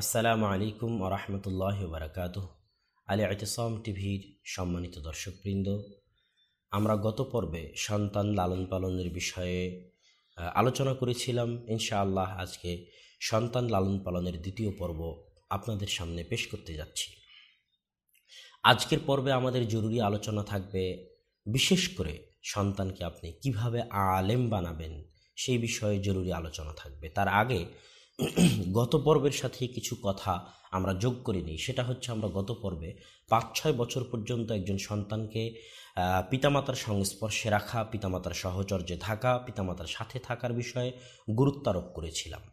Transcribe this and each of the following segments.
আসসালামু আলাইকুম ওরহমতুল্লাহ বারাকাতুহ। আলী ইতিসাম টিভির সম্মানিত দর্শকবৃন্দ, আমরা গত পর্বে সন্তান লালন পালনের বিষয়ে আলোচনা করেছিলাম। ইনশাআল্লাহ আজকে সন্তান লালন পালনের দ্বিতীয় পর্ব আপনাদের সামনে পেশ করতে যাচ্ছি। আজকের পর্বে আমাদের জরুরি আলোচনা থাকবে বিশেষ করে সন্তানকে আপনি কিভাবে আলেম বানাবেন সেই বিষয়ে জরুরি আলোচনা থাকবে। তার আগে গত পর্বের সাথে কিছু কথা আমরা যোগ করে নিই। সেটা হচ্ছে, আমরা গত পর্বে ৫-৬ বছর পর্যন্ত একজন সন্তানকে পিতামাতার সংস্পর্শে রাখা, পিতামাতার সহচর্যে থাকা, পিতামাতার সাথে থাকার বিষয়ে গুরুত্ব আরোপ করেছিলাম।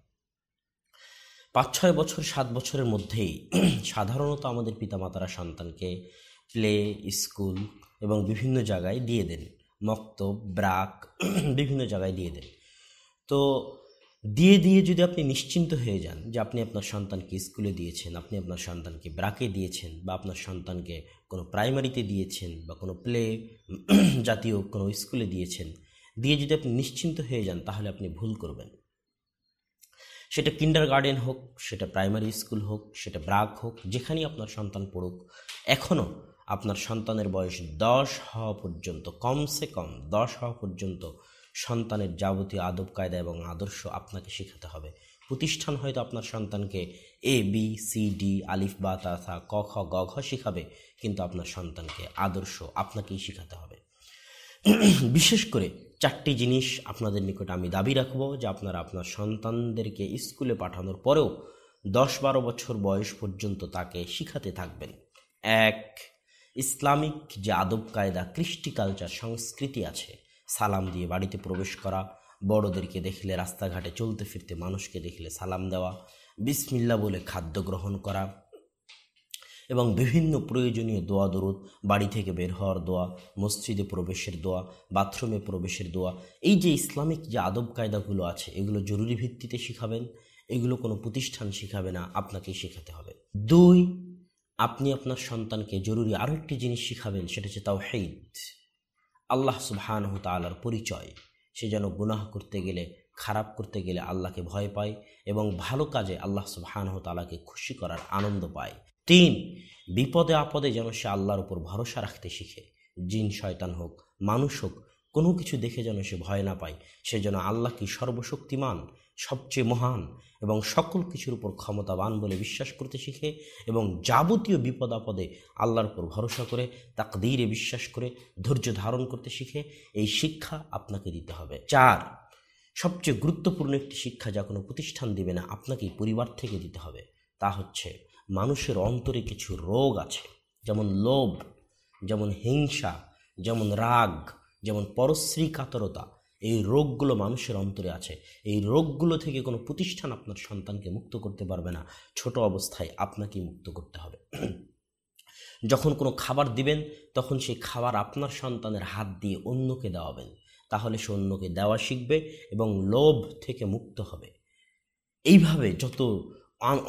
৫-৬ বছর ৭ বছরের মধ্যেই সাধারণত আমাদের পিতামাতারা সন্তানকে প্লে স্কুল এবং বিভিন্ন জায়গায় দিয়ে দেন, মক্তব ব্রাক বিভিন্ন জায়গায় দিয়ে দেন। তো দিয়ে যদি আপনি নিশ্চিন্ত হয়ে যান যে আপনি আপনার সন্তানকে স্কুলে দিয়েছেন, আপনি আপনার সন্তানকে ব্রাকে দিয়েছেন, বা আপনার সন্তানকে কোনো প্রাইমারিতে দিয়েছেন, বা কোনো প্লে জাতীয় কোনো স্কুলে দিয়েছেন, দিয়ে যদি আপনি নিশ্চিন্ত হয়ে যান, তাহলে আপনি ভুল করবেন। সেটা কিন্ডার গার্ডেন হোক, সেটা প্রাইমারি স্কুল হোক, সেটা ব্রাক হোক, যেখানেই আপনার সন্তান পড়ুক, এখনও আপনার সন্তানের বয়স 10 হওয়া পর্যন্ত, কমসে কম 10 হওয়া পর্যন্ত সন্তানের যাবতীয় আদব কায়দা এবং আদর্শ আপনাকে শেখাতে হবে। প্রতিষ্ঠান হয়তো আপনার সন্তানকে ABCD আলিফ বা তা থা ক খ গ ঘ শেখাবে, কিন্তু আপনার সন্তানকে আদর্শ আপনাকেই শেখাতে হবে। বিশেষ করে 4টি জিনিস আপনাদের নিকট আমি দাবি রাখবো যে আপনারা আপনার সন্তানদেরকে স্কুলে পাঠানোর পরেও 10-12 বছর বয়স পর্যন্ত তাকে শিখাতে থাকবেন। 1, ইসলামিক যে আদব কায়দা, কৃষ্টি কালচার, সংস্কৃতি আছে, সালাম দিয়ে বাড়িতে প্রবেশ করা, বড়দেরকে দেখলে, রাস্তাঘাটে চলতে ফিরতে মানুষকে দেখলে সালাম দেওয়া, বিসমিল্লাহ বলে খাদ্য গ্রহণ করা, এবং বিভিন্ন প্রয়োজনীয় দোয়া দরুদ, বাড়ি থেকে বের হওয়ার দোয়া, মসজিদে প্রবেশের দোয়া, বাথরুমে প্রবেশের দোয়া, এই যে ইসলামিক যে আদব কায়দাগুলো আছে, এগুলো জরুরি ভিত্তিতে শিখাবেন। এগুলো কোনো প্রতিষ্ঠান শিখাবে না, আপনাকেই শেখাতে হবে। 2, আপনি আপনার সন্তানকে জরুরি আরও একটি জিনিস শিখাবেন, সেটা হচ্ছে তাওহীদ, আল্লাহ সুবহানাহু তাআলার পরিচয়। সে যেন গুনাহ করতে গেলে, খারাপ করতে গেলে আল্লাহকে ভয় পায়, এবং ভালো কাজে আল্লাহ সুবহানাহু তাআলাকে খুশি করার আনন্দ পায়। 3, বিপদে আপদে যেন সে আল্লাহর উপর ভরসা রাখতে শিখে। জিন শয়তান হোক, মানুষ হোক, কোনো কিছু দেখে যেন সে ভয় না পায়। সে যেন আল্লাহকে সর্বশক্তিমান, সবচেয়ে মহান এবং সকল কিছুর উপর ক্ষমতাবান বলে বিশ্বাস করতে শিখে, এবং যাবতীয় বিপদ আপদে আল্লাহর উপর ভরসা করে, তাকদীরে বিশ্বাস করে ধৈর্য ধারণ করতে শিখে। এই শিক্ষা আপনাকে দিতে হবে। 4, সবচেয়ে গুরুত্বপূর্ণ একটি শিক্ষা যা কোনো প্রতিষ্ঠান দিবে না, আপনাকেই পরিবার থেকে দিতে হবে। তা হচ্ছে, মানুষের অন্তরে কিছু রোগ আছে, যেমন লোভ, যেমন হিংসা, যেমন রাগ, যেমন পরশ্রী কাতরতা। এই রোগগুলো মানুষের অন্তরে আছে। এই রোগগুলো থেকে কোনো প্রতিষ্ঠান আপনার সন্তানকে মুক্ত করতে পারবে না। ছোট অবস্থায় আপনাকেই মুক্ত করতে হবে। যখন কোনো খাবার দিবেন, তখন সেই খাবার আপনার সন্তানের হাত দিয়ে অন্যকে দেওয়াবেন, তাহলে সে অন্যকে দেওয়া শিখবে এবং লোভ থেকে মুক্ত হবে। এইভাবে যত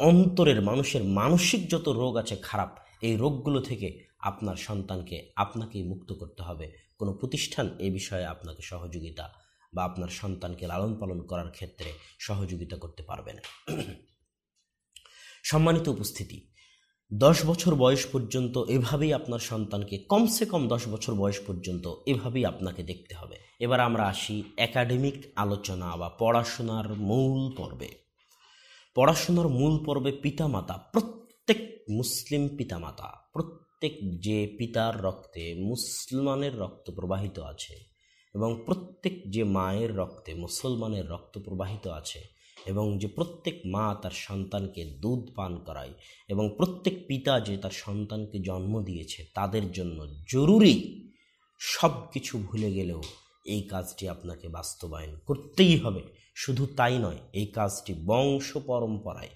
অন্তরের মানুষের মানসিক যত রোগ আছে খারাপ, এই রোগগুলো থেকে আপনার সন্তানকে আপনাকেই মুক্ত করতে হবে। কোনো প্রতিষ্ঠান এই বিষয়ে আপনাকে সহযোগিতা বা আপনার সন্তানকে লালন পালন করার ক্ষেত্রে সহযোগিতা করতে পারবে না। সম্মানিত উপস্থিতি, 10 বছর বয়স পর্যন্ত এভাবেই আপনার সন্তানকে, কমসে কম 10 বছর বয়স পর্যন্ত এভাবেই আপনাকে দেখতে হবে। এবার আমরা আসি একাডেমিক আলোচনা বা পড়াশোনার মূল পর্বে। পড়াশোনার মূল পর্বে পিতামাতা, প্রত্যেক মুসলিম পিতামাতা, প্রত্যেক যে পিতার রক্তে মুসলমানের রক্ত প্রবাহিত আছে, এবং প্রত্যেক যে মায়ের রক্তে মুসলমানের রক্ত প্রবাহিত আছে, এবং যে প্রত্যেক মা তার সন্তানকে দুধ পান করায়, এবং প্রত্যেক পিতা যে তার সন্তানকে জন্ম দিয়েছে, তাদের জন্য জরুরি, সব কিছু ভুলে গেলেও এই কাজটি আপনাকে বাস্তবায়ন করতেই হবে। শুধু তাই নয়, এই কাজটি বংশ পরম্পরায়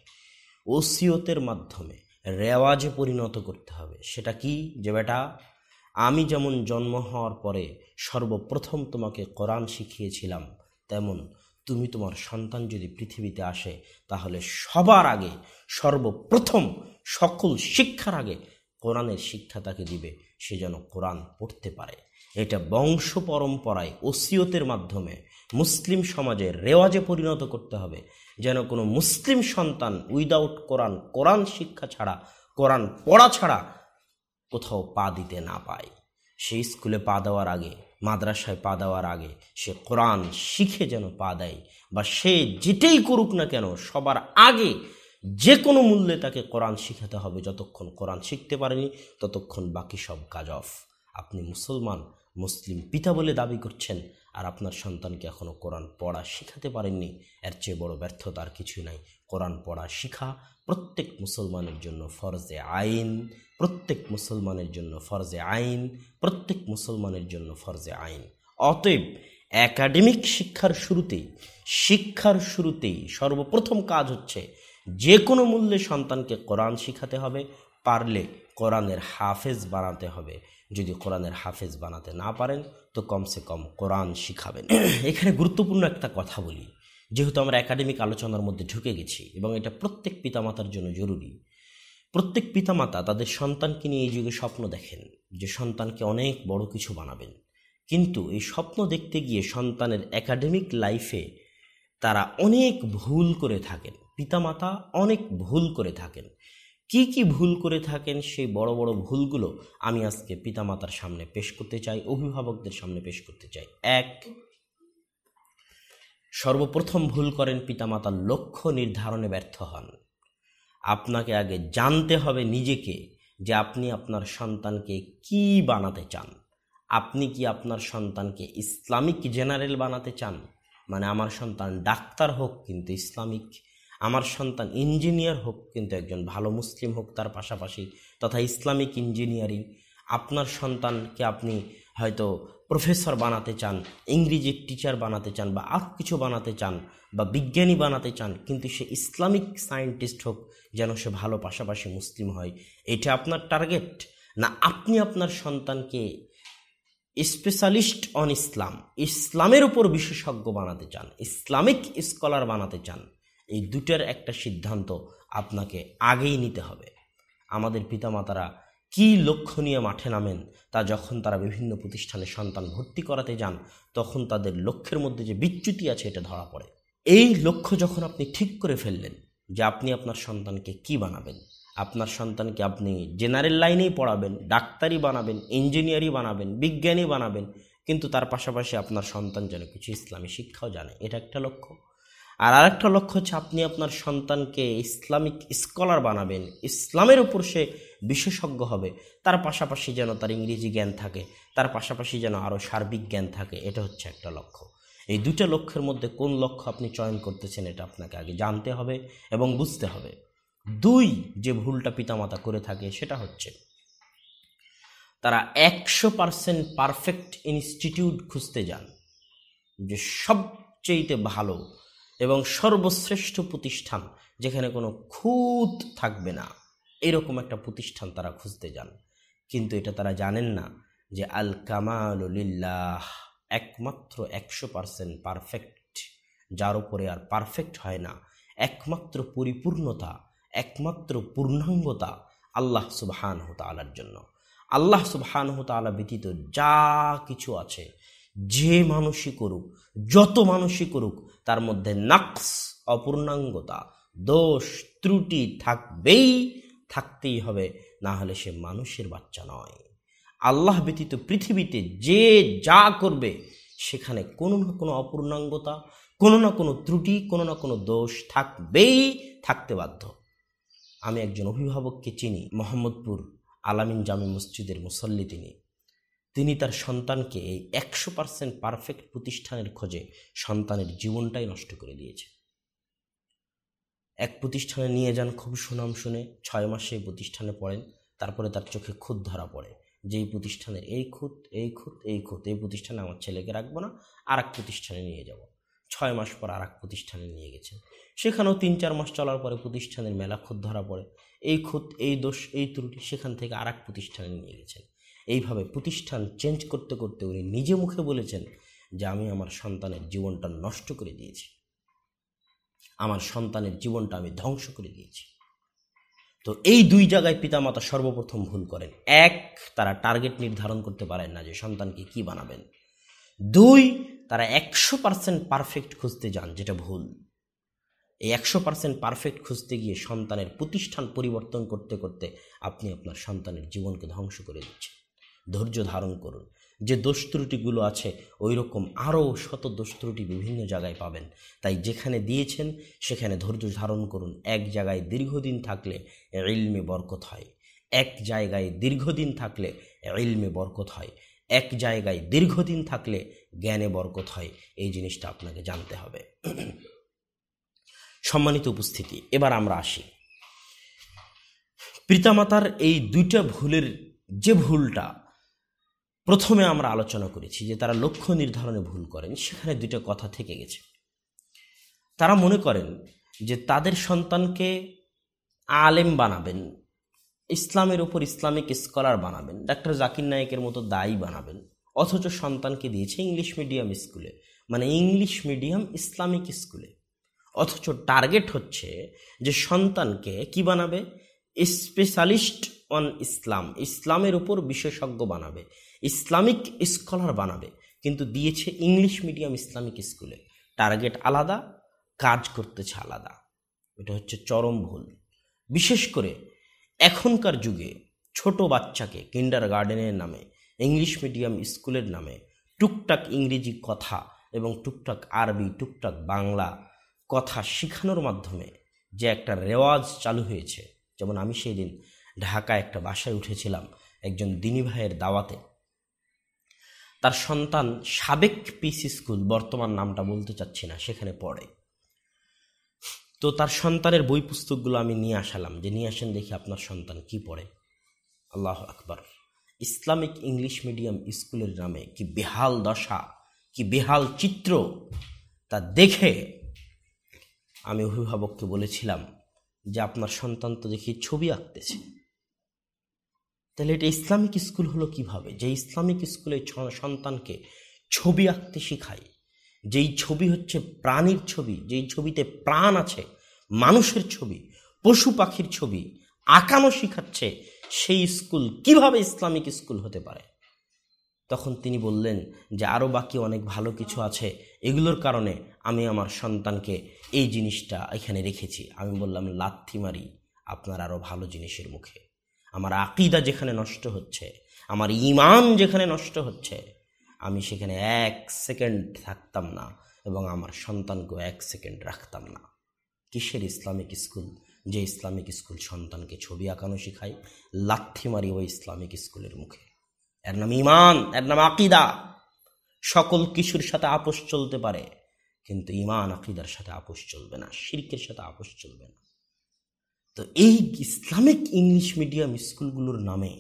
ওসিয়তের মাধ্যমে রেওয়াজে পরিণত করতে হবে। সেটা কি? যে বেটা, আমি যেমন জন্ম হওয়ার পরে সর্বপ্রথম তোমাকে কোরআন শিখিয়েছিলাম, তেমন তুমি তোমার সন্তান যদি পৃথিবীতে আসে, তাহলে সবার আগে, সর্বপ্রথম, সকল শিক্ষার আগে কোরআনের শিক্ষা তাকে দিবে, সে যেন কোরআন পড়তে পারে। এটা বংশ পরম্পরায় ওসিয়তের মাধ্যমে মুসলিম সমাজের রেওয়াজে পরিণত করতে হবে, যেন কোনো মুসলিম সন্তান উইদাউট কোরআন শিক্ষা ছাড়া, কোরআন পড়া ছাড়া কোথাও পা দিতে না পায়। সেই স্কুলে পা দেওয়ার আগে, মাদ্রাসায় পা দেওয়ার আগে সে কোরআন শিখে যেন পা দেয়, বা সে যেটাই করুক না কেন সবার আগে যে কোনো মূল্যে তাকে কোরআন শিখাতে হবে। যতক্ষণ কোরআন শিখতে পারেনি ততক্ষণ বাকি সব কাজ অফ। আপনি মুসলমান, মুসলিম পিতা বলে দাবি করছেন, আর আপনার সন্তানকে এখনও কোরআন পড়া শিখাতে পারেননি, এর চেয়ে বড় ব্যর্থতা আর কিছুই নাই। কোরআন পড়া শিখা প্রত্যেক মুসলমানের জন্য ফরজে আইন, প্রত্যেক মুসলমানের জন্য ফরজে আইন, প্রত্যেক মুসলমানের জন্য ফরজে আইন। অতএব একাডেমিক শিক্ষার শুরুতেই সর্বপ্রথম কাজ হচ্ছে যে কোনো মূল্যে সন্তানকে কোরআন শিখাতে হবে, পারলে কোরআনের হাফেজ বানাতে হবে। যদি কোরআনের হাফেজ বানাতে না পারেন তো কমসে কম কোরআন শিখাবেন। এখানে গুরুত্বপূর্ণ একটা কথা বলি, যেহেতু আমরা একাডেমিক আলোচনার মধ্যে ঢুকে গেছি এবং এটা প্রত্যেক পিতামাতার জন্য জরুরি। প্রত্যেক পিতামাতা তাদের সন্তানকে নিয়ে এই যুগে স্বপ্ন দেখেন যে সন্তানকে অনেক বড় কিছু বানাবেন, কিন্তু এই স্বপ্ন দেখতে গিয়ে সন্তানের একাডেমিক লাইফে তারা অনেক ভুল করে থাকেন। পিতামাতা অনেক ভুল করে থাকেন। কি কি ভুল করে থাকেন, সেই বড় বড় ভুলগুলো আমি আজকে পিতামাতার সামনে পেশ করতে চাই, অভিভাবকদের সামনে পেশ করতে চাই। এক, সর্বপ্রথম ভুল করেন পিতামাতার লক্ষ্য নির্ধারণে ব্যর্থ হন। আপনাকে আগে জানতে হবে নিজেকে যে আপনি আপনার সন্তানকে কি বানাতে চান। আপনি কি আপনার সন্তানকে ইসলামিক জেনারেল বানাতে চান, মানে আমার সন্তান ডাক্তার হোক কিন্তু ইসলামিক, আমার সন্তান ইঞ্জিনিয়ার হোক কিন্তু একজন ভালো মুসলিম হোক তার পাশাপাশি, তথা ইসলামিক ইঞ্জিনিয়ারিং। আপনার সন্তানকে আপনি হয়তো প্রফেসর বানাতে চান, ইংরেজির টিচার বানাতে চান, বা আরও কিছু বানাতে চান, বা বিজ্ঞানী বানাতে চান, কিন্তু সে ইসলামিক সায়েন্টিস্ট হোক, যেন সে ভালো পাশাপাশি মুসলিম হয়। এটা আপনার টার্গেট? না আপনি আপনার সন্তানকে স্পেশালিস্ট অন ইসলামের উপর বিশেষজ্ঞ বানাতে চান, ইসলামিক স্কলার বানাতে চান? এই দুটার একটা সিদ্ধান্ত আপনাকে আগেই নিতে হবে। আমাদের পিতামাতারা কি লক্ষ্য নিয়ে মাঠে নামেন তা যখন তারা বিভিন্ন প্রতিষ্ঠানে সন্তান ভর্তি করাতে যান, তখন তাদের লক্ষ্যের মধ্যে যে বিচ্যুতি আছে এটা ধরা পড়ে। এই লক্ষ্য যখন আপনি ঠিক করে ফেললেন যে আপনি আপনার সন্তানকে কি বানাবেন, আপনার সন্তানকে আপনি জেনারেল লাইনেই পড়াবেন, ডাক্তারি বানাবেন, ইঞ্জিনিয়ারিং বানাবেন, বিজ্ঞানী বানাবেন, কিন্তু তার পাশাপাশি আপনার সন্তান যেন কিছু ইসলামী শিক্ষাও জানে, এটা একটা লক্ষ্য। আর আরেকটা লক্ষ্য হচ্ছে আপনি আপনার সন্তানকে ইসলামিক স্কলার বানাবেন, ইসলামের উপর সে বিশেষজ্ঞ হবে, তার পাশাপাশি যেন তার ইংরেজি জ্ঞান থাকে, তার পাশাপাশি যেন আরও সার্বিক জ্ঞান থাকে। এটা হচ্ছে একটা লক্ষ্য। এই দুটো লক্ষ্যের মধ্যে কোন লক্ষ্য আপনি চয়ন করতেছেন এটা আপনাকে আগে জানতে হবে এবং বুঝতে হবে। দুই, যে ভুলটা পিতামাতা করে থাকে সেটা হচ্ছে তারা 100% পারফেক্ট ইনস্টিটিউট খুঁজতে যান, যে সবচেয়ে ভালো এবং সর্বশ্রেষ্ঠ প্রতিষ্ঠান যেখানে কোনো খুঁত থাকবে না, এরকম একটা প্রতিষ্ঠান তারা খুঁজতে যান। কিন্তু এটা তারা জানেন না যে আল কামালু লিল্লাহ, একমাত্র 100% পারফেক্ট যার উপরে আর পারফেক্ট হয় না, একমাত্র পরিপূর্ণতা, একমাত্র পূর্ণাঙ্গতা আল্লাহ সুবহানাহু তাআলার জন্য। আল্লাহ সুবহানাহু তাআলা ব্যতীত যা কিছু আছে, যে মানুষই করুক, যত মানুষই করুক, তার মধ্যে নাকস, অপূর্ণাঙ্গতা, দোষ, ত্রুটি থাকতেই হবে, না হলে সে মানুষের বাচ্চা নয়। আল্লাহ ব্যতীত পৃথিবীতে যে যা করবে সেখানে কোনো না কোনো অপূর্ণাঙ্গতা, কোনো না কোনো ত্রুটি, কোনো না কোনো দোষ থাকতে বাধ্য। আমি একজন অভিভাবককে চিনি, মোহাম্মদপুর আলামিন জামে মসজিদের মুসল্লি। তিনি তার সন্তানকে এই 100% পারফেক্ট প্রতিষ্ঠানের খোঁজে সন্তানের জীবনটাই নষ্ট করে দিয়েছে। এক প্রতিষ্ঠানে নিয়ে যান, খুব সুনাম শুনে 6 মাস সেই প্রতিষ্ঠানে পড়েন, তারপরে তার চোখে খুঁত ধরা পড়ে যে এই প্রতিষ্ঠানের এই খুঁত, এই প্রতিষ্ঠানে আমার ছেলেকে রাখবো না, আর এক প্রতিষ্ঠানে নিয়ে যাব। 6 মাস পর আর এক প্রতিষ্ঠানে নিয়ে গেছেন, সেখানেও 3-4 মাস চলার পরে প্রতিষ্ঠানের মেলা খুঁত ধরা পড়ে, এই খুঁত, এই দোষ, এই ত্রুটি, সেখান থেকে আর এক প্রতিষ্ঠানে নিয়ে গেছেন। এইভাবে প্রতিষ্ঠান চেঞ্জ করতে করতে উনি নিজে মুখে বলেছেন যে আমি আমার সন্তানের জীবনটা নষ্ট করে দিয়েছি, আমার সন্তানের জীবনটা আমি ধ্বংস করে দিয়েছি। তো এই দুই জায়গায় পিতামাতা সর্বপ্রথম ভুল করেন। এক, তারা টার্গেট নির্ধারণ করতে পারেন না যে সন্তানকে কি বানাবেন। 2, তারা 100% পারফেক্ট খুঁজতে যান, যেটা ভুল। এই 100% পারফেক্ট খুঁজতে গিয়ে সন্তানের প্রতিষ্ঠান পরিবর্তন করতে করতে আপনি আপনার সন্তানের জীবনকে ধ্বংস করে দিচ্ছেন। ধৈর্য ধারণ করুন। যে দোষ ত্রুটিগুলো আছে ওই রকম আরও শত দোষ ত্রুটি বিভিন্ন জায়গায় পাবেন। তাই যেখানে দিয়েছেন সেখানে ধৈর্য ধারণ করুন। এক জায়গায় দীর্ঘদিন থাকলে ইলমে বরকত হয়। এক জায়গায় দীর্ঘদিন থাকলে ইলমে বরকত হয়। এক জায়গায় দীর্ঘদিন থাকলে জ্ঞানে বরকত হয়। এই জিনিসটা আপনাকে জানতে হবে। সম্মানিত উপস্থিতি, এবার আমরা আসি পিতামাতার এই 2টা ভুলের যে ভুলটা প্রথমে আমরা আলোচনা করেছি, যে তারা লক্ষ্য নির্ধারণে ভুল করেন, সেখানে 2টা কথা থেকে গেছে। তারা মনে করেন যে তাদের সন্তানকে আলেম বানাবেন, ইসলামের উপর ইসলামিক স্কলার বানাবেন, ডাক্তার জাকির নায়েকের মতো দায়ী বানাবেন, অথচ সন্তানকে দিয়েছে ইংলিশ মিডিয়াম স্কুলে, মানে ইংলিশ মিডিয়াম ইসলামিক স্কুলে। অথচ টার্গেট হচ্ছে যে সন্তানকে কি বানাবে, স্পেশালিস্ট অন ইসলাম, ইসলামের উপর বিশেষজ্ঞ বানাবে, ইসলামিক স্কলার বানাবে, কিন্তু দিয়েছে ইংলিশ মিডিয়াম ইসলামিক স্কুলে। টার্গেট আলাদা, কাজ করতেছে আলাদা। এটা হচ্ছে চরম ভুল। বিশেষ করে এখনকার যুগে ছোট বাচ্চাকে কিন্ডার গার্ডেনের নামে, ইংলিশ মিডিয়াম স্কুলের নামে টুকটাক ইংরেজি কথা এবং টুকটাক আরবি, টুকটাক বাংলা কথা শেখানোর মাধ্যমে যে একটা রেওয়াজ চালু হয়েছে। যেমন আমি সেই দিন ঢাকায় একটা বাসায় উঠেছিলাম একজন দিনী ভাইয়ের দাওয়াতে। তার সন্তান সাবেক পিস স্কুল, বর্তমান নামটা বলতে চাচ্ছি না, সেখানে পড়ে। তো তার সন্তানের বই পুস্তকগুলো আমি নিয়ে আসালাম, যে নিয়ে আসেন দেখি আপনার সন্তান কি পড়ে। আল্লাহু আকবার! ইসলামিক ইংলিশ মিডিয়াম স্কুলের নামে কি বেহাল দশা, কি বেহাল চিত্র, তা দেখে আমি অভিভাবককে বলেছিলাম যে আপনার সন্তান তো দেখি ছবি আঁকতেছে, তাহলে এটা ইসলামিক স্কুল হলো কিভাবে? যে ইসলামিক স্কুলে সন্তানকে ছবি আঁকতে শেখায়, যেই ছবি হচ্ছে প্রাণীর ছবি, যেই ছবিতে প্রাণ আছে, মানুষের ছবি, পশু পাখির ছবি আঁকানো শেখাচ্ছে, সেই স্কুল কিভাবে ইসলামিক স্কুল হতে পারে? তখন তিনি বললেন যে আরও বাকি অনেক ভালো কিছু আছে, এগুলোর কারণে আমি আমার সন্তানকে এই জিনিসটা এখানে রেখেছি। আমি বললাম, লাথি মারি আপনার আরও ভালো জিনিসের মুখে। আমার আকীদা যেখানে নষ্ট হচ্ছে, আমার ঈমান যেখানে নষ্ট হচ্ছে, আমি সেখানে 1 সেকেন্ড থাকতাম না এবং আমার সন্তানকেও 1 সেকেন্ড রাখতাম না। কিসের ইসলামিক স্কুল? যে ইসলামিক স্কুল সন্তানকে ছবি আঁকানো শেখায়, লাথি মারি ওই ইসলামিক স্কুলের মুখে। এর নাম ঈমান, এর নাম আকীদা। সকল কিছুর সাথে আপোষ চলতে পারে, কিন্তু ঈমান আকীদার সাথে আপোষ চলবে না, শিরকের সাথে আপোষ চলবে না। তো এই ইসলামিক ইংলিশ মিডিয়াম স্কুলগুলোর নামে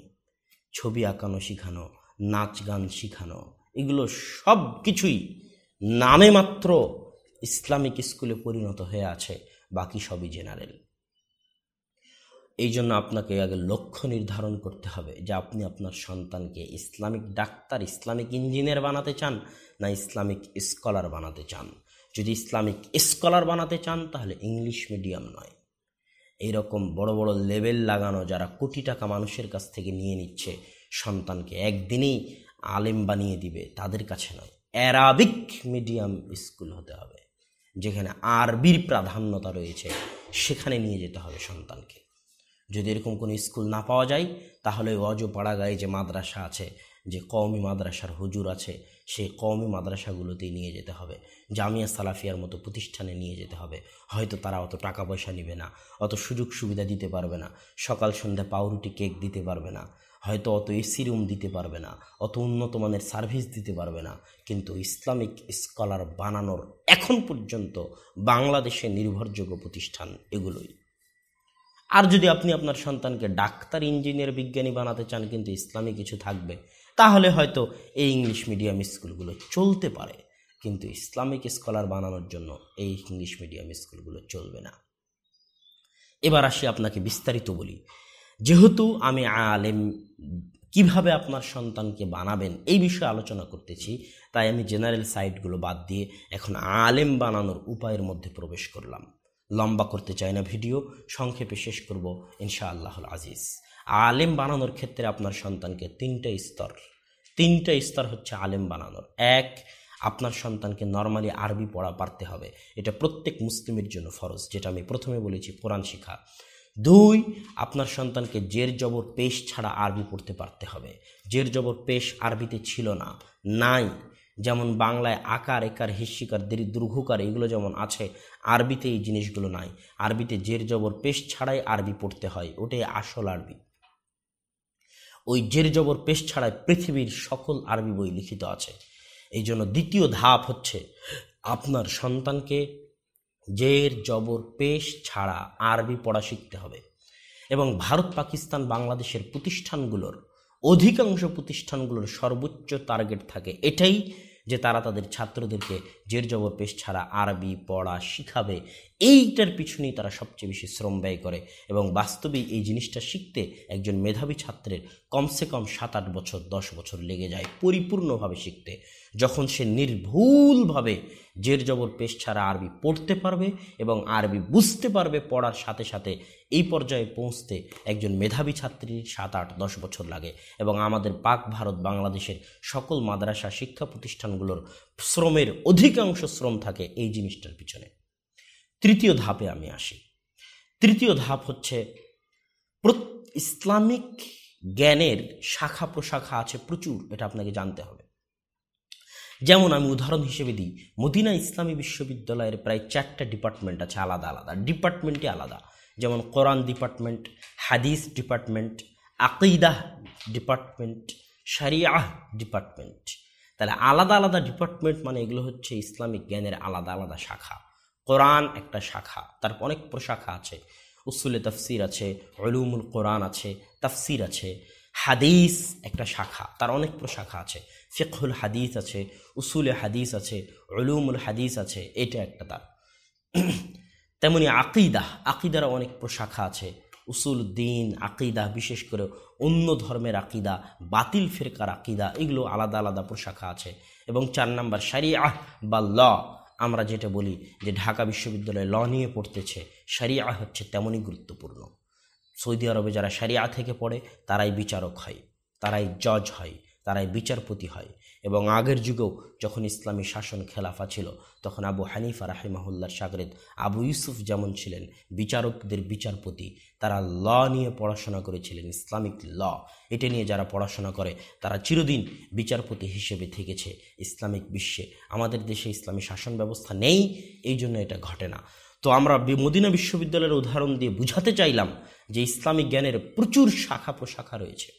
ছবি আঁকানো শেখানো, নাচ গান শেখানো, এগুলো সব কিছুই নামে মাত্র ইসলামিক স্কুলে পরিণত হয়ে আছে, বাকি সবই জেনারেল। এই জন্য আপনাকে আগে লক্ষ্য নির্ধারণ করতে হবে যে আপনি আপনার সন্তানকে ইসলামিক ডাক্তার, ইসলামিক ইঞ্জিনিয়ার বানাতে চান না ইসলামিক স্কলার বানাতে চান। যদি ইসলামিক স্কলার বানাতে চান তাহলে ইংলিশ মিডিয়াম নয়, এইরকম বড় বড় লেভেল লাগানো যারা কোটি টাকা মানুষের কাছ থেকে নিয়ে নিচ্ছে, সন্তানকে একদিনেই আলেম বানিয়ে দিবে, তাদের কাছে নয়। অ্যারাবিক মিডিয়াম স্কুল হতে হবে, যেখানে আরবির প্রাধান্যতা রয়েছে, সেখানে নিয়ে যেতে হবে সন্তানকে। যদি এরকম কোনো স্কুল না পাওয়া যায় তাহলে অজপাড়াগাঁয়ে যে মাদ্রাসা আছে, যে কওমি মাদ্রাসার হুজুর আছে, সেই কওমি মাদ্রাসাগুলোতেই নিয়ে যেতে হবে, জামিয়া সালাফিয়ার মতো প্রতিষ্ঠানে নিয়ে যেতে হবে। হয়তো তারা অত টাকা পয়সা নেবে না, অত সুযোগ সুবিধা দিতে পারবে না, সকাল সন্ধ্যা পাউরুটি কেক দিতে পারবে না, হয়তো অত এসি রুম দিতে পারবে না, অত উন্নত মানের সার্ভিস দিতে পারবে না, কিন্তু ইসলামিক স্কলার বানানোর এখন পর্যন্ত বাংলাদেশে নির্ভরযোগ্য প্রতিষ্ঠান এগুলোই। আর যদি আপনি আপনার সন্তানকে ডাক্তার, ইঞ্জিনিয়ার, বিজ্ঞানী বানাতে চান কিন্তু ইসলামী কিছু থাকবে, তাহলে হয়তো এই ইংলিশ মিডিয়াম স্কুলগুলো চলতে পারে, কিন্তু ইসলামিক স্কলার বানানোর জন্য এই ইংলিশ মিডিয়াম স্কুলগুলো চলবে না। এবার আসি আপনাকে বিস্তারিত বলি। যেহেতু আমি আলেম, কিভাবে আপনার সন্তানকে বানাবেন এই বিষয়ে আলোচনা করতেছি, তাই আমি জেনারেল সাইটগুলো বাদ দিয়ে এখন আলেম বানানোর উপায়ের মধ্যে প্রবেশ করলাম। লম্বা করতে চাই না ভিডিও, সংক্ষেপে শেষ করব ইনশাআল্লাহুল আজিজ। আলেম বানানোর ক্ষেত্রে আপনার সন্তানকে 3টে স্তর, তিনটা স্তর হচ্ছে আলেম বানানোর। এক, আপনার সন্তানকে নর্মালি আরবি পড়া পারতে হবে, এটা প্রত্যেক মুসলিমের জন্য ফরজ, যেটা আমি প্রথমে বলেছি, কোরআন শিখা। দুই, আপনার সন্তানকে জের জবর পেশ ছাড়া আরবি পড়তে পারতে হবে। জের জবর পেশ আরবিতে ছিল না, নাই। যেমন বাংলায় আকার, একার, হিস্যিকার, দীর্ঘকার এগুলো যেমন আছে, আরবিতে এই জিনিসগুলো নাই। আরবিতে জের জবর পেশ ছাড়াই আরবি পড়তে হয়, ওটাই আসল আরবি। ওই জের জবর পেশ ছাড়াই পৃথিবীর সকল আরবি বই লিখিত আছে। এই জন্য দ্বিতীয় ধাপ হচ্ছে আপনার সন্তানকে জের জবর পেশ ছাড়া আরবি পড়া শিখতে হবে। এবং ভারত, পাকিস্তান, বাংলাদেশের প্রতিষ্ঠানগুলোর অধিকাংশ প্রতিষ্ঠানগুলোর সর্বোচ্চ টার্গেট থাকে এটাই, যে তারা তাদের ছাত্রদেরকে জের জবর পেশ ছাড়া আরবি পড়া শিখাবে। এইটার পিছনেই তারা সবচেয়ে বেশি শ্রম ব্যয় করে। এবং বাস্তবেই এই জিনিসটা শিখতে একজন মেধাবী ছাত্রের কমসে কম 7-8 বছর, 10 বছর লেগে যায় পরিপূর্ণভাবে শিখতে। যখন সে নির্ভুলভাবে জের জবর পেশ ছাড়া আরবি পড়তে পারবে এবং আরবি বুঝতে পারবে পড়ার সাথে সাথে, এই পর্যায়ে পৌঁছতে একজন মেধাবী ছাত্রীর 7-8-10 বছর লাগে। এবং আমাদের পাক ভারত বাংলাদেশের সকল মাদ্রাসা শিক্ষা প্রতিষ্ঠানগুলোর শ্রমের অধিকাংশ শ্রম থাকে এই জিনিসটার পিছনে। তৃতীয় ধাপে আমি আসি। তৃতীয় ধাপ হচ্ছে ইসলামিক জ্ঞানের শাখা প্রশাখা আছে প্রচুর, এটা আপনাকে জানতে হবে। যেমন আমি উদাহরণ হিসেবে দিই, মদিনা ইসলামী বিশ্ববিদ্যালয়ের প্রায় 4টা ডিপার্টমেন্ট আছে, আলাদা আলাদা ডিপার্টমেন্টই আলাদা। যেমন কোরআন ডিপার্টমেন্ট, হাদিস ডিপার্টমেন্ট, আকিদাহ ডিপার্টমেন্ট, শরিয়াহ ডিপার্টমেন্ট। তাহলে আলাদা আলাদা ডিপার্টমেন্ট মানে এগুলো হচ্ছে ইসলামিক জ্ঞানের আলাদা আলাদা শাখা। কোরআন একটা শাখা, তার অনেক প্রশাখা আছে। উসুলে তাফসির আছে, উলুমুল কোরআন আছে, তাফসির আছে। হাদিস একটা শাখা, তার অনেক প্রশাখা আছে। ফিকহুল হাদিস আছে, উসুলে হাদিস আছে, উলুমুল হাদিস আছে, এটা একটা তার। তেমনি আকিদার অনেক প্রশাখা আছে। উসুল দ্বীন, আকিদা, বিশেষ করে অন্য ধর্মের আকিদা, বাতিল ফিরকার আকিদা, এগুলো আলাদা আলাদা প্রশাখা আছে। এবং 4 নাম্বার শরিয়াহ বা ল, আমরা যেটা বলি যে ঢাকা বিশ্ববিদ্যালয়ে ল নিয়ে পড়তেছে, শরিয়াহ হচ্ছে তেমনই গুরুত্বপূর্ণ। সৌদি আরবে যারা শরিয়া থেকে পড়ে তারাই বিচারক হয়, তারাই জজ হয়, তারাই বিচারপতি হয়। এবং আগের যুগেও যখন ইসলামী শাসন খেলাফা ছিল, তখন আবু হানিফা রাহিমাহুল্লাহর শাগরেদ আবু ইউসুফ যেমন ছিলেন বিচারকদের বিচারপতি, তারা ল নিয়ে পড়াশোনা করেছিলেন, ইসলামিক ল। এটা নিয়ে যারা পড়াশোনা করে তারা চিরদিন বিচারপতি হিসেবে থেকেছে ইসলামিক বিশ্বে। আমাদের দেশে ইসলামী শাসন ব্যবস্থা নেই, এই জন্য এটা ঘটে না। তো আমরা মদিনা বিশ্ববিদ্যালয়ের উদাহরণ দিয়ে বুঝাতে চাইলাম যে ইসলামিক জ্ঞানের প্রচুর শাখা প্রশাখা রয়েছে।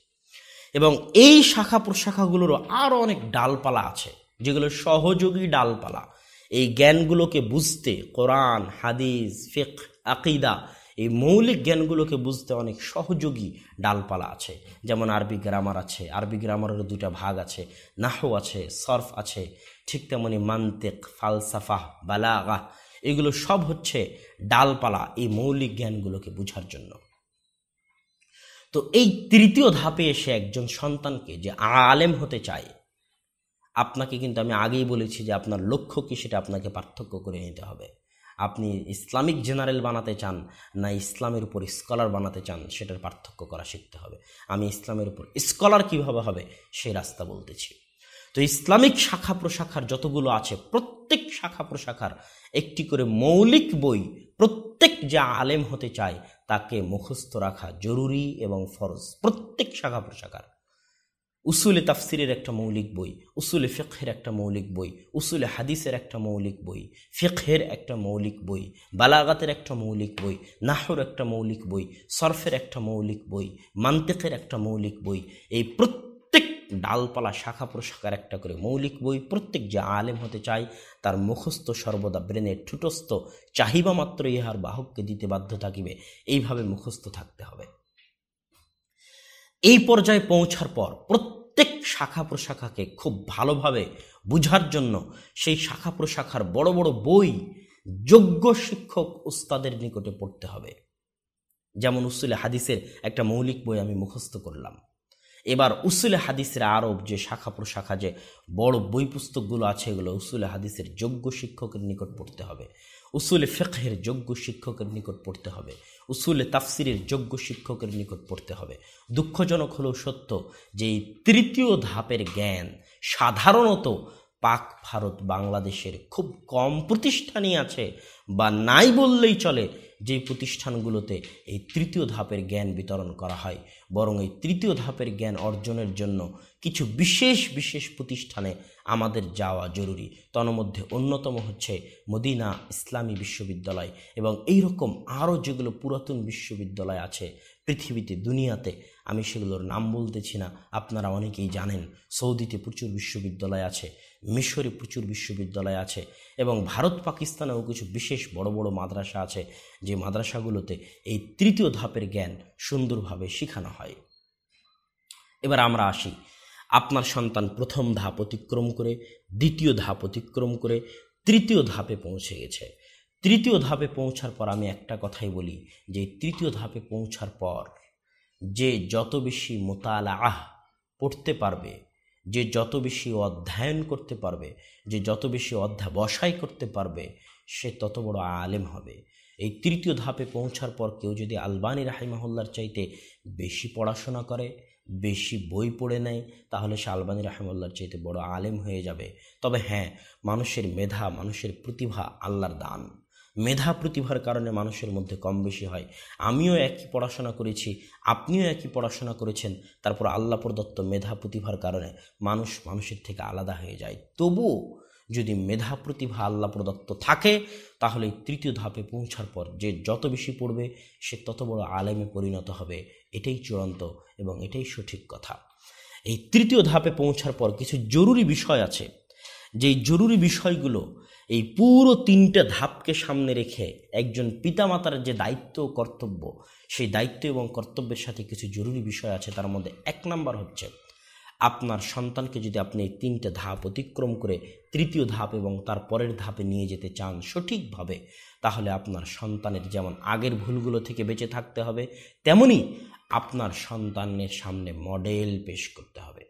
এবং এই শাখা প্রশাখাগুলোরও আরও অনেক ডালপালা আছে, যেগুলো সহযোগী ডালপালা। এই জ্ঞানগুলোকে বুঝতে, কোরআন, হাদিস, ফিকহ, আকিদা, এই মৌলিক জ্ঞানগুলোকে বুঝতে অনেক সহযোগী ডালপালা আছে। যেমন আরবি গ্রামার আছে, আরবি গ্রামারের 2টা ভাগ আছে, নাহু আছে, সরফ আছে। ঠিক তেমনি মান্তিক, ফালসাফা, বালাগা, এগুলো সব হচ্ছে ডালপালা এই মৌলিক জ্ঞানগুলোকে বোঝার জন্য। তো এই তৃতীয় ধাপে এসে একজন সন্তানকে যে আলেম হতে চায়, আপনাকে কিন্তু আমি আগেই বলেছি যে আপনার লক্ষ্য কি সেটা আপনাকে পার্থক্য করে নিতে হবে। আপনি ইসলামিক জেনারেল বানাতে চান না ইসলামের উপর স্কলার বানাতে চান, সেটার পার্থক্য করা শিখতে হবে। আমি ইসলামের উপর স্কলার কিভাবে হবে সেই রাস্তা বলতেছি। তো ইসলামিক শাখা প্রশাখার যতগুলো আছে, প্রত্যেক শাখা প্রশাখার একটি করে মৌলিক বই প্রত্যেক যে আলেম হতে চায় তাকে মুখস্থ রাখা জরুরি এবং ফরজ। প্রত্যেক শাখা প্রশাখার উসুলে তাফসিরের একটা মৌলিক বই, উসুলে ফিকহের একটা মৌলিক বই, উসুলে হাদিসের একটা মৌলিক বই, ফিকহের একটা মৌলিক বই, বালাগাতের একটা মৌলিক বই, নাহর একটা মৌলিক বই, সরফের একটা মৌলিক বই, মান্তিকের একটা মৌলিক বই। এই প্রত্যেক ডালপালা শাখা প্রশাখার একটা করে মৌলিক বই প্রত্যেক যে আলেম হতে চায় তার মুখস্থ সর্বদা ব্রেনের ঠুটস্থ, চাহিবা মাত্র ইহার বাহককে দিতে বাধ্য থাকিবে, এইভাবে মুখস্থ থাকতে হবে। এই পর্যায়ে পৌঁছার পর প্রত্যেক শাখা প্রশাখাকে খুব ভালোভাবে বুঝার জন্য সেই শাখা প্রশাখার বড় বড় বই যোগ্য শিক্ষক উস্তাদের নিকটে পড়তে হবে। যেমন উসুলে হাদিসের একটা মৌলিক বই আমি মুখস্থ করলাম, এবার উসুলে হাদিসের আরব যে শাখা প্রশাখা যে বড় বই পুস্তকগুলো আছে, এগুলো উসুলে হাদিসের যোগ্য শিক্ষকের নিকট পড়তে হবে, উসুলে ফিকহের যোগ্য শিক্ষকের নিকট পড়তে হবে, উসুলে তাফসিরের যোগ্য শিক্ষকের নিকট পড়তে হবে। দুঃখজনক হলেও সত্য যে এই তৃতীয় ধাপের জ্ঞান সাধারণত পাক ভারত বাংলাদেশের খুব কম প্রতিষ্ঠানই আছে, বা নাই বললেই চলে, যেই প্রতিষ্ঠানগুলোতে এই তৃতীয় ধাপের জ্ঞান বিতরণ করা হয়। বরং এই তৃতীয় ধাপের জ্ঞান অর্জনের জন্য কিছু বিশেষ বিশেষ প্রতিষ্ঠানে আমাদের যাওয়া জরুরি। তন্মধ্যে অন্যতম হচ্ছে মদিনা ইসলামী বিশ্ববিদ্যালয়, এবং এইরকম আরও যেগুলো পুরাতন বিশ্ববিদ্যালয় আছে পৃথিবীতে, দুনিয়াতে, আমি সেগুলোর নাম বলতেছি না, আপনারা অনেকেই জানেন। সৌদিতে প্রচুর বিশ্ববিদ্যালয় আছে, মিশরে প্রচুর বিশ্ববিদ্যালয় আছে, এবং ভারত পাকিস্তানেও কিছু বিশেষ বড় বড় মাদ্রাসা আছে, যে মাদ্রাসাগুলোতে এই তৃতীয় ধাপের জ্ঞান সুন্দরভাবে শেখানো হয়। এবার আমরা আসি, আপনার সন্তান প্রথম ধাপ অতিক্রম করে, দ্বিতীয় ধাপ অতিক্রম করে তৃতীয় ধাপে পৌঁছে গেছে। তৃতীয় ধাপে পৌঁছার পর আমি একটা কথাই বলি, যে তৃতীয় ধাপে পৌঁছার পর যে যত বেশি মুতালাআহ পড়তে পারবে, যে যত বেশি অধ্যয়ন করতে পারবে, যে যত বেশি অধ্যাবসায় করতে পারবে, সে তত বড় আলেম হবে। এই তৃতীয় ধাপে পৌঁছার পর কেউ যদি আলবানী রাহিমাহুল্লাহর চাইতে বেশি পড়াশোনা করে, বেশি বই পড়ে নেয়, তাহলে সে আলবানী রাহিমাহুল্লাহর চাইতে বড় আলেম হয়ে যাবে। তবে হ্যাঁ, মানুষের মেধা, মানুষের প্রতিভা আল্লাহর দান। মেধা প্রতিভার কারণে মানুষের মধ্যে কম বেশি হয়। আমিও একই পড়াশোনা করেছি, আপনিও একই পড়াশোনা করেছেন, তারপর আল্লাহ প্রদত্ত মেধা প্রতিভার কারণে মানুষ মানুষের থেকে আলাদা হয়ে যায়। তবুও যদি মেধা প্রতিভা আল্লাহ প্রদত্ত থাকে, তাহলে তৃতীয় ধাপে পৌঁছার পর যে যত বেশি পড়বে, সে তত বড় আলেমে পরিণত হবে। এটাই চূড়ান্ত এবং এটাই সঠিক কথা। এই তৃতীয় ধাপে পৌঁছার পর কিছু জরুরি বিষয় আছে, যেই জরুরি বিষয়গুলো এই পুরো তিনটে ধাপকে সামনে রেখে একজন পিতামাতার যে দায়িত্ব ও কর্তব্য, সেই দায়িত্ব এবং কর্তব্যের সাথে কিছু জরুরি বিষয় আছে। তার মধ্যে 1 নাম্বার হচ্ছে, আপনার সন্তানকে যদি আপনি এই 3টে ধাপ অতিক্রম করে তৃতীয় ধাপ এবং তার পরের ধাপে নিয়ে যেতে চান সঠিকভাবে, তাহলে আপনার সন্তানের যেমন আগের ভুলগুলো থেকে বেঁচে থাকতে হবে, তেমনি আপনার সন্তানের সামনে মডেল পেশ করতে হবে।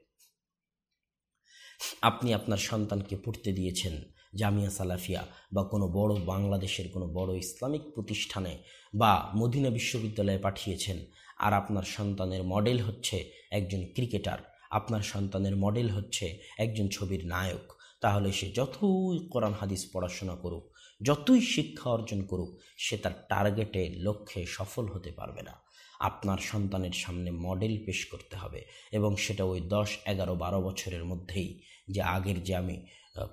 আপনি আপনার সন্তানকে পড়তে দিয়েছেন জামিয়া সালাফিয়া বা কোনো বড় বাংলাদেশের কোনো বড় ইসলামিক প্রতিষ্ঠানে বা মদিনা বিশ্ববিদ্যালয়ে পাঠিয়েছেন, আর আপনার সন্তানের মডেল হচ্ছে একজন ক্রিকেটার, আপনার সন্তানের মডেল হচ্ছে একজন ছবির নায়ক, তাহলে সে যতই কোরআন হাদিস পড়াশোনা করুক, যতই শিক্ষা অর্জন করুক, সে তার টার্গেটে, লক্ষ্যে সফল হতে পারবে না। আপনার সন্তানের সামনে মডেল পেশ করতে হবে, এবং সেটা ওই 10, 11, 12 বছরের মধ্যেই, যে আগের যে আমি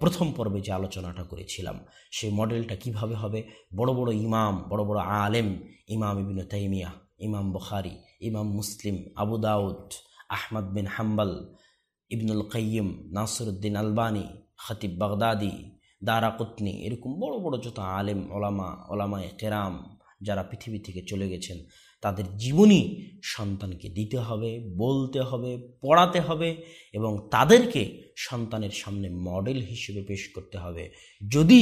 প্রথম পর্বে যে আলোচনাটা করেছিলাম, সেই মডেলটা কিভাবে হবে। বড় বড় ইমাম, বড় বড় আলেম, ইমাম ইবনে তাইমিয়া, ইমাম বুখারী, ইমাম মুসলিম, আবু দাউদ, আহমদ বিন হাম্বল, ইবনুল কাইয়িম, নাসিরউদ্দিন আলবানী, খতিব বাগদাদি, দারাকুতনি, এরকম বড় বড় যত আলেম, ওলামায়ে কেরাম যারা পৃথিবী থেকে চলে গেছেন, তাদের জীবনী সন্তানকে দিতে হবে, বলতে হবে, পড়াতে হবে, এবং তাদেরকে সন্তানের সামনে মডেল হিসেবে পেশ করতে হবে। যদি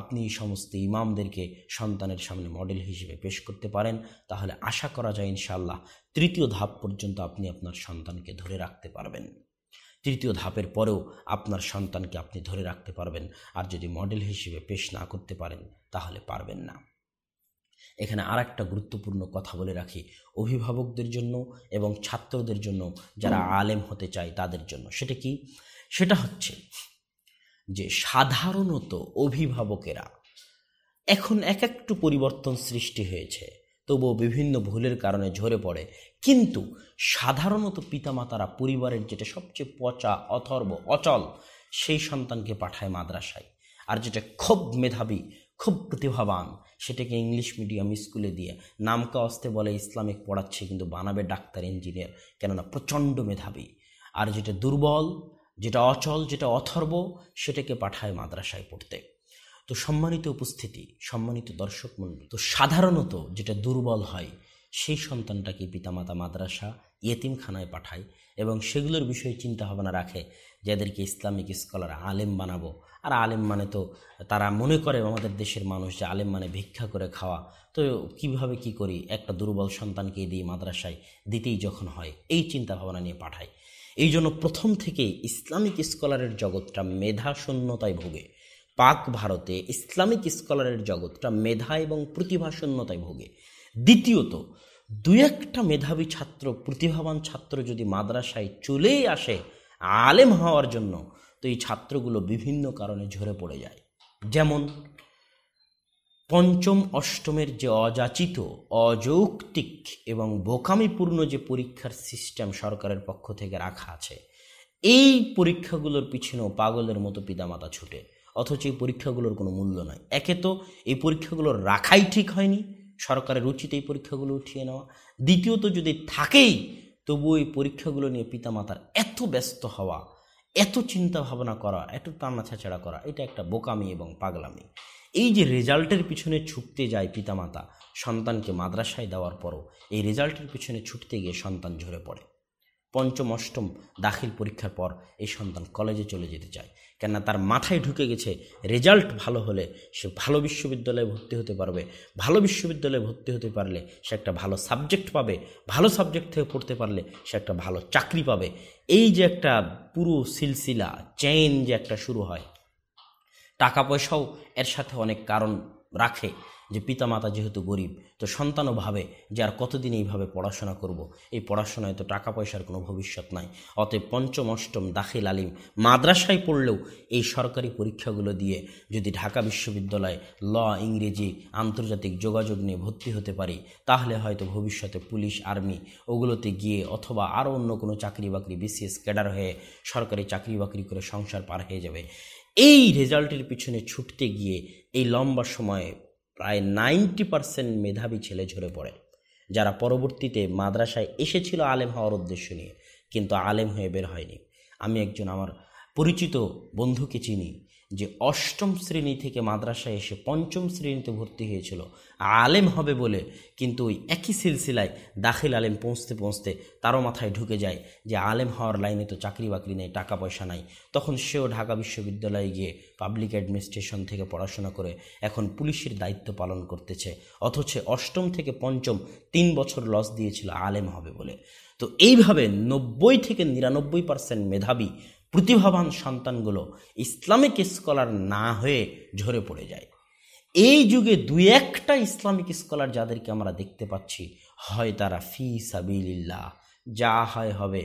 আপনি সমস্ত ইমামদেরকে সন্তানের সামনে মডেল হিসেবে পেশ করতে পারেন, তাহলে আশা করা যায় ইনশাআল্লাহ তৃতীয় ধাপ পর্যন্ত আপনি আপনার সন্তানকে ধরে রাখতে পারবেন। তৃতীয় ধাপের পরেও আপনার সন্তানকে আপনি ধরে রাখতে পারবেন। আর যদি মডেল হিসেবে পেশ না করতে পারেন, তাহলে পারবেন না। এখানে আর একটা গুরুত্বপূর্ণ কথা বলে রাখি, অভিভাবকদের জন্য এবং ছাত্রদের জন্য, যারা আলেম হতে চায় তাদের জন্য। সেটা কি? সেটা হচ্ছে যে সাধারণত অভিভাবকেরা এখন একটু পরিবর্তন সৃষ্টি হয়েছে, তবুও বিভিন্ন ভুলের কারণে ঝরে পড়ে, কিন্তু সাধারণত পিতামাতারা পরিবারের যেটা সবচেয়ে পচা, অথর্ব, অচল, সেই সন্তানকে পাঠায় মাদ্রাসায়। আর যেটা খুব মেধাবী, খুব প্রতিভাবান, সেটাকে ইংলিশ মিডিয়াম স্কুলে দিয়ে নামকা অস্তে বলে ইসলামিক পড়াচ্ছে, কিন্তু বানাবে ডাক্তার, ইঞ্জিনিয়ার, কেননা প্রচণ্ড মেধাবী। আর যেটা দুর্বল, যেটা অচল, যেটা অথর্ব, সেটাকে পাঠায় মাদ্রাসায় পড়তে। তো সম্মানিত উপস্থিতি, সম্মানিত দর্শক মণ্ডলী, তো সাধারণত যেটা দুর্বল হয় সেই সন্তানটাকে পিতামাতা মাদ্রাসা ইয়েতিমখানায় পাঠায় এবং সেগুলোর বিষয়ে চিন্তা ভাবনা রাখে যাদেরকে ইসলামিক স্কলার আলেম বানাবো। আর আলেম মানে তো তারা মনে করে আমাদের দেশের মানুষ যে আলেম মানে ভিক্ষা করে খাওয়া, তো কিভাবে কি করি, একটা দুর্বল সন্তানকে দিয়ে মাদ্রাসায় দিতেই যখন হয়, এই চিন্তা ভাবনা নিয়ে পাঠায়। এই জন্য প্রথম থেকে ইসলামিক স্কলারের জগৎটা মেধা শূন্যতায় ভোগে। পাক ভারতে ইসলামিক স্কলারের জগৎটা মেধা এবং প্রতিভা শূন্যতায় ভোগে। দ্বিতীয়ত, দু একটা মেধাবী ছাত্র, প্রতিভাবান ছাত্র যদি মাদ্রাসায় চলেই আসে আলেম হওয়ার জন্য, তো এই ছাত্রগুলো বিভিন্ন কারণে ঝরে পড়ে যায়। যেমন পঞ্চম অষ্টমের যে অযাচিত, অযৌক্তিক এবং বোকামিপূর্ণ যে পরীক্ষার সিস্টেম সরকারের পক্ষ থেকে রাখা আছে, এই পরীক্ষাগুলোর পিছনেও পাগলের মতো পিতামাতা ছুটে, অথচ এই পরীক্ষাগুলোর কোনো মূল্য নাই। একে তো এই পরীক্ষাগুলোর রাখাই ঠিক হয়নি, সরকারের উচিত এই পরীক্ষাগুলো উঠিয়ে নেওয়া। দ্বিতীয়ত, যদি থাকেই তবু এই পরীক্ষাগুলো নিয়ে পিতামাতার এত ব্যস্ত হওয়া, এত চিন্তা ভাবনা করা, এত টানা ছাঁচড়া করা, এটা একটা বোকামি এবং পাগলামি। এই যে রেজাল্টের পিছনে ছুটতে যায় পিতামাতা সন্তানকে মাদ্রাসায় দেওয়ার পরও, এই রেজাল্টের পিছনে ছুটতে গিয়ে সন্তান ঝরে পড়ে। পঞ্চম অষ্টম দাখিল পরীক্ষার পর এই সন্তান কলেজে চলে যেতে চায়, কেননা তার মাথায় ঢুকে গেছে রেজাল্ট ভালো হলে সে ভালো বিশ্ববিদ্যালয়ে ভর্তি হতে পারবে, ভালো বিশ্ববিদ্যালয়ে ভর্তি হতে পারলে সে একটা ভালো সাবজেক্ট পাবে, ভালো সাবজেক্ট থেকে পড়তে পারলে সে একটা ভালো চাকরি পাবে। এই যে একটা পুরো সিলসিলা চেইন যে একটা শুরু হয়, টাকা পয়সাও এর সাথে অনেক কারণ রাখে। যে পিতামাতা যেহেতু গরিব, তো সন্তানও ভাবে যে আর কতদিন এইভাবে পড়াশোনা করব, এই পড়াশোনায় তো টাকা পয়সার কোনো ভবিষ্যৎ নাই। অতএব পঞ্চম অষ্টম দাখিল আলিম মাদ্রাসায় পড়লেও এই সরকারি পরীক্ষাগুলো দিয়ে যদি ঢাকা বিশ্ববিদ্যালয়ে ল, ইংরেজি, আন্তর্জাতিক যোগাযোগ নিয়ে ভর্তি হতে পারি, তাহলে হয়তো ভবিষ্যতে পুলিশ, আর্মি ওগুলোতে গিয়ে অথবা আরও অন্য কোনো চাকরি বাকরি, বিসিএস ক্যাডার হয়ে সরকারি চাকরি বাকরি করে সংসার পার হয়ে যাবে। এই রেজাল্টের পিছনে ছুটতে গিয়ে এই লম্বা সময়ে প্রায় 90% মেধাবী ছেলে ঝরে পড়ে, যারা পরবর্তীতে মাদ্রাসায় এসেছিল আলেম হওয়ার উদ্দেশ্য নিয়ে, কিন্তু আলেম হয়ে বের হয়নি। আমি একজন আমার পরিচিত বন্ধুকে চিনি যে অষ্টম শ্রেণী থেকে মাদ্রাসায় এসে পঞ্চম শ্রেণীতে ভর্তি হয়েছিল আলেম হবে বলে, কিন্তু ওই একই সিলসিলায় দাখিল আলেম পৌঁছতে পৌঁছতে তারও মাথায় ঢুকে যায় যে আলেম হওয়ার লাইনে তো চাকরি বাকরি নেই, টাকা পয়সা নাই। তখন সেও ঢাকা বিশ্ববিদ্যালয়ে গিয়ে পাবলিক অ্যাডমিনিস্ট্রেশন থেকে পড়াশোনা করে এখন পুলিশের দায়িত্ব পালন করতেছে, অথচ অষ্টম থেকে পঞ্চম 3 বছর লস দিয়েছিল আলেম হবে বলে। তো এইভাবে 90 থেকে 99% মেধাবী প্রতিভাবান সন্তানগুলো ইসলামিক স্কলার না হয়ে ঝরে পড়ে যায়। এই যুগে 2-1টা ইসলামিক স্কলার যাদেরকে আমরা দেখতে পাচ্ছি, হয় তারা ফি সাবিলিল্লাহ, যা হয় হবে,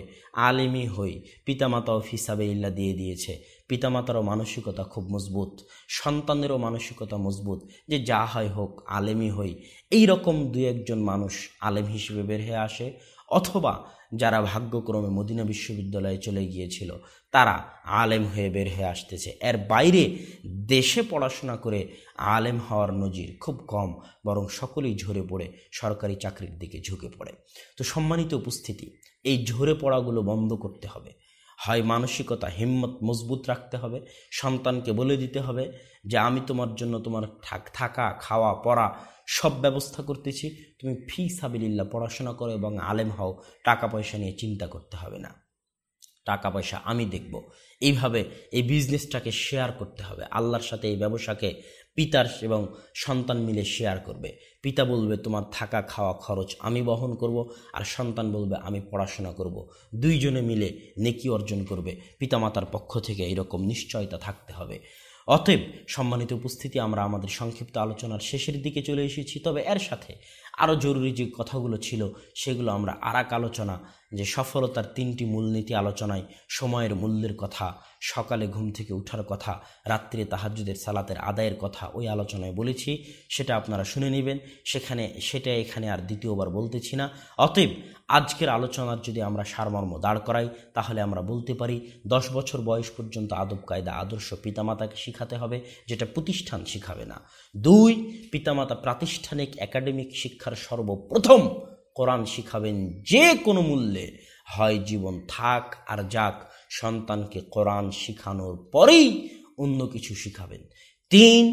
আলেমই হই, পিতামাতাও ফি সাবিলিল্লাহ দিয়ে দিয়েছে, পিতামাতারও মানসিকতা খুব মজবুত, সন্তানেরও মানসিকতা মজবুত, যে যা হয় হোক আলেমই হই। এই রকম 2-1জন মানুষ আলেম হিসেবে বের হয়ে আসে, অথবা যারা ভাগ্যক্রমে মদিনা বিশ্ববিদ্যালয়ে চলে গিয়েছিল তারা আলেম হয়ে বের হয়ে আসতেছে। এর বাইরে দেশে পড়াশোনা করে আলেম হওয়ার নজির খুব কম, বরং সকলেই ঝরে পড়ে সরকারি চাকরির দিকে ঝুঁকে পড়ে। তো সম্মানিত উপস্থিতি, এই ঝরে পড়াগুলো বন্ধ করতে হবে। হয় মানসিকতা হিম্মত মজবুত রাখতে হবে, সন্তানকে বলে দিতে হবে যে আমি তোমার জন্য তোমার থাকা, খাওয়া, পড়া সব ব্যবস্থা করতেছি, তুমি ফি সাবিলিল্লাহ পড়াশোনা করো এবং আলেম হও, টাকা পয়সা নিয়ে চিন্তা করতে হবে না, টাকা পয়সা আমি দেখব। এইভাবে এই বিজনেসটাকে শেয়ার করতে হবে আল্লাহর সাথে। এই ব্যবসাকে পিতার এবং সন্তান মিলে শেয়ার করবে। পিতা বলবে তোমার থাকা খাওয়া খরচ আমি বহন করব, আর সন্তান বলবে আমি পড়াশোনা করব। দুইজনে মিলে নেকি অর্জন করবে। পিতামাতার পক্ষ থেকে এরকম নিশ্চয়তা থাকতে হবে। অতএব সম্মানিত উপস্থিতি, আমরা আমাদের সংক্ষিপ্ত আলোচনার শেষের দিকে চলে এসেছি। তবে এর সাথে আরও জরুরি যে কথাগুলো ছিল সেগুলো আমরা আরেক আলোচনা, যে সফলতার 3টি মূলনীতি আলোচনায় সময়ের মূল্যের কথা, সকালে ঘুম থেকে ওঠার কথা, রাত্রে তাহাজ্জুদের সালাতের আদায়ের কথা ওই আলোচনায় বলেছি, সেটা আপনারা শুনে নেবেন। সেটা এখানে আর দ্বিতীয়বার বলতেছি না। অতএব আজকের আলোচনার যদি আমরা সারমর্ম দাঁড় করাই, তাহলে আমরা বলতে পারি 10 বছর বয়স পর্যন্ত আদব কায়দা আদর্শ পিতামাতাকে শিখাতে হবে, যেটা প্রতিষ্ঠান শিখাবে না। 2, পিতামাতা প্রাতিষ্ঠানিক একাডেমিক শিক্ষার সর্বপ্রথম কোরআন শিখাবেন যে কোনো মূল্যে, হয় জীবন থাক আর যাক, সন্তানকে কোরআন শিখানোর পরেই অন্য কিছু শিখাবেন। 3,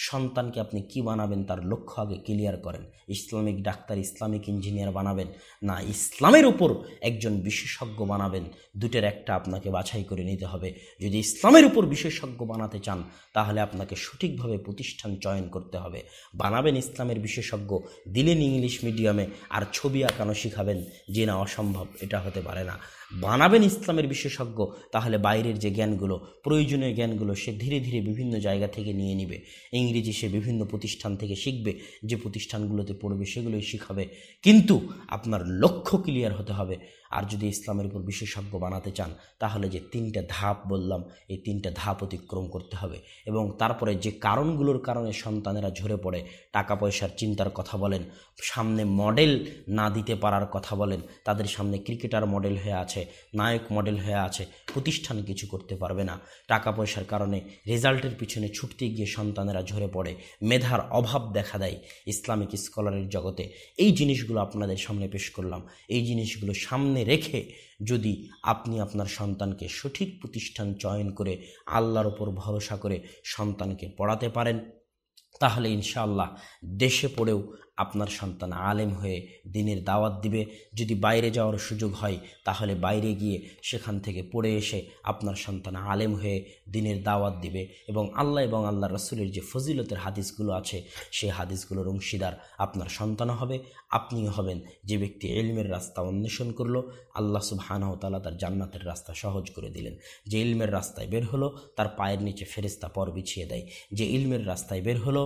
সন্তানকে আপনি কি বানাবেন তার লক্ষ্য আগে ক্লিয়ার করেন। ইসলামিক ডাক্তার, ইসলামিক ইঞ্জিনিয়ার বানাবেন না ইসলামের উপর একজন বিশেষজ্ঞ বানাবেন, দুটের একটা আপনাকে বাছাই করে নিতে হবে। যদি ইসলামের উপর বিশেষজ্ঞ বানাতে চান তাহলে আপনাকে সঠিকভাবে প্রতিষ্ঠান চয়ন করতে হবে। বানাবেন ইসলামের বিশেষজ্ঞ, দিলেন ইংলিশ মিডিয়ামে আর ছবি আঁকানো শিখাবেন, যে না অসম্ভব, এটা হতে পারে না। বানাবেন ইসলামের বিশেষজ্ঞ, তাহলে বাইরের যে জ্ঞানগুলো, প্রয়োজনীয় জ্ঞানগুলো সে ধীরে ধীরে বিভিন্ন জায়গা থেকে নিয়ে নিবে। ইংরেজি সে বিভিন্ন প্রতিষ্ঠান থেকে শিখবে, যে প্রতিষ্ঠানগুলোতে পড়বে সেগুলোই শিখাবে, কিন্তু আপনার লক্ষ্য ক্লিয়ার হতে হবে। আর যদি ইসলামের উপর বিশেষজ্ঞ বানাতে চান তাহলে যে 3টা ধাপ বললাম, এই 3টা ধাপ অতিক্রম করতে হবে। এবং তারপরে যে কারণগুলোর কারণে সন্তানেরা ঝরে পড়ে, টাকা পয়সার চিন্তার কথা বলেন, সামনে মডেল না দিতে পারার কথা বলেন, তাদের সামনে ক্রিকেটার মডেল হয়ে আছে, নায়ক মডেল হয়ে আছে, প্রতিষ্ঠান কিছু করতে পারবে না। টাকা পয়সার কারণে রেজাল্টের পিছনে ছুটতে গিয়ে সন্তানেরা ঝরে পড়ে, মেধার অভাব দেখা দেয় ইসলামিক স্কলারের জগতে। এই জিনিসগুলো আপনাদের সামনে পেশ করলাম। এই জিনিসগুলো সামনে রেখে যদি আপনি আপনার সন্তানকে সঠিক প্রতিষ্ঠান চয়ন করে আল্লাহর উপর ভরসা করে সন্তানকে পড়াতে পারেন, তাহলে ইনশাআল্লাহ দেশে পড়েও আপনার সন্তান আলেম হয়ে দিনের দাওয়াত দিবে। যদি বাইরে যাওয়ার সুযোগ হয় তাহলে বাইরে গিয়ে সেখান থেকে পড়ে এসে আপনার সন্তান আলেম হয়ে দিনের দাওয়াত দিবে এবং আল্লাহ রাসূলের যে ফজিলতের হাদিসগুলো আছে সেই হাদিসগুলোর অংশীদার আপনার সন্তান হবে, আপনিও হবেন। যে ব্যক্তি ইলমের রাস্তা অন্বেষণ করলো, আল্লাহ সুবহানাহু ওয়া তাআলা তার জান্নাতের রাস্তা সহজ করে দিলেন। যে ইলমের রাস্তায় বের হলো তার পায়ের নিচে ফেরেশতা পর বিছিয়ে দেয়। যে ইলমের রাস্তায় বের হলো,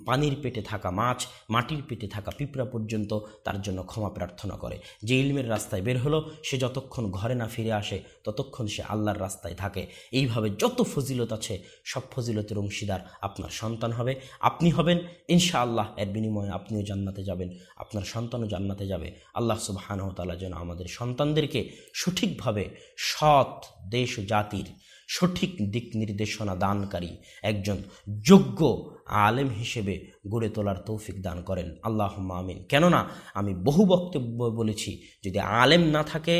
পানির পেটে থাকা মাছ, মাটির পেটে থাকা পিঁপড়া পর্যন্ত তার জন্য ক্ষমা প্রার্থনা করে। যে ইলমের রাস্তায় বের হলো সে যতক্ষণ ঘরে না ফিরে আসে ততক্ষণ সে আল্লাহর রাস্তায় থাকে। এইভাবে যত ফজিলত আছে সব ফজিলতের অংশীদার আপনার সন্তান হবে, আপনি হবেন। ইনশাআল্লাহ এর বিনিময়ে আপনিও জান্নাতে যাবেন, আপনার সন্তানও জান্নাতে যাবে। আল্লাহ সুবহানাহু ওয়া তাআলা যেন আমাদের সন্তানদেরকে সঠিকভাবে সৎ দেশ ও জাতির সঠিক দিক নির্দেশনা দানকারী একজন যোগ্য আলেম হিসেবে গড়ে তোলার তৌফিক দান করেন। আল্লাহুম্মা আমিন। কেননা আমি বহু বক্তব্য বলেছি, যদি আলেম না থাকে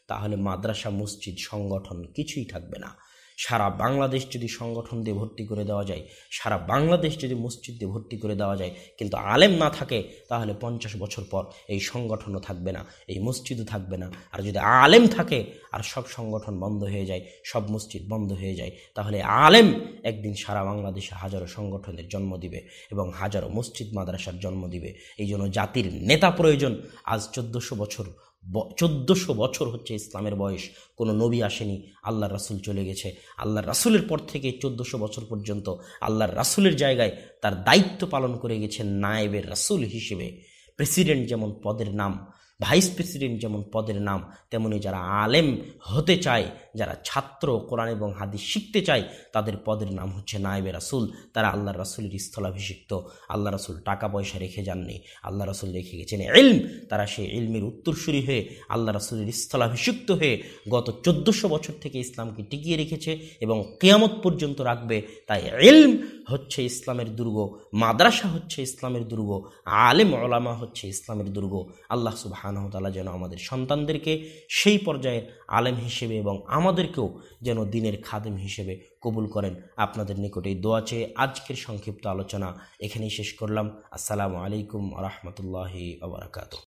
তাহলে মাদ্রাসা, মসজিদ, সংগঠন কিছুই থাকবে না। সারা বাংলাদেশ যদি সংগঠন দিয়ে ভর্তি করে দেওয়া যায়, সারা বাংলাদেশ যদি মসজিদ দিয়ে ভর্তি করে দেওয়া যায়, কিন্তু আলেম না থাকে তাহলে 50 বছর পর এই সংগঠনও থাকবে না, এই মসজিদও থাকবে না। আর যদি আলেম থাকে আর সব সংগঠন বন্ধ হয়ে যায়, সব মসজিদ বন্ধ হয়ে যায়, তাহলে আলেম একদিন সারা বাংলাদেশে হাজারো সংগঠনের জন্ম দিবে এবং হাজারো মসজিদ মাদ্রাসার জন্ম দিবে। এই জন্য জাতির নেতা প্রয়োজন। আজ 1400 বছর হচ্ছে ইসলামের বয়স, কোনো নবী আসেনি, আল্লাহর রাসূল চলে গেছে। আল্লাহর রাসূলের পর থেকে 1400 বছর পর্যন্ত আল্লাহর রাসূলের জায়গায় তার দায়িত্ব পালন করে গেছেন নায়েবের রাসূল হিসেবে। প্রেসিডেন্ট যেমন পদের নাম, ভাইস প্রেসিডেন্ট যেমন পদের নাম, তেমনি যারা আলেম হতে চায়, যারা ছাত্র কোরআন এবং হাদিস শিখতে চায়, তাদের পদের নাম হচ্ছে নায়েবে রাসূল। তারা আল্লাহর রাসূলের স্থলাভিষিক্ত। আল্লাহ রাসূল টাকা পয়সা রেখে যাননি, আল্লাহ রাসূল রেখে গেছেন ইলম। তারা সেই ইলমের উত্তরসূরি হয়ে আল্লাহ রাসূলের স্থলাভিষিক্ত হয়ে গত 1400 বছর থেকে ইসলামকে টিকিয়ে রেখেছে এবং কিয়ামত পর্যন্ত রাখবে। তাই ইলম হচ্ছে ইসলামের দুর্গ, মাদ্রাসা হচ্ছে ইসলামের দুর্গ, আলেম ওলামা হচ্ছে ইসলামের দুর্গ। আল্লাহ সুবহানাহু ওয়া তাআলা যেন আমাদের সন্তানদেরকে সেই পর্যায়ের আলেম হিসেবে এবং আমাদেরকেও যেন দিনের খাদেম হিসেবে কবুল করেন। আপনাদের নিকটে দোয়া চেয়ে আজকের সংক্ষিপ্ত আলোচনা এখানেই শেষ করলাম। আসসালামু আলাইকুম ওয়া রাহমাতুল্লাহি ওয়া বারাকাতুহু।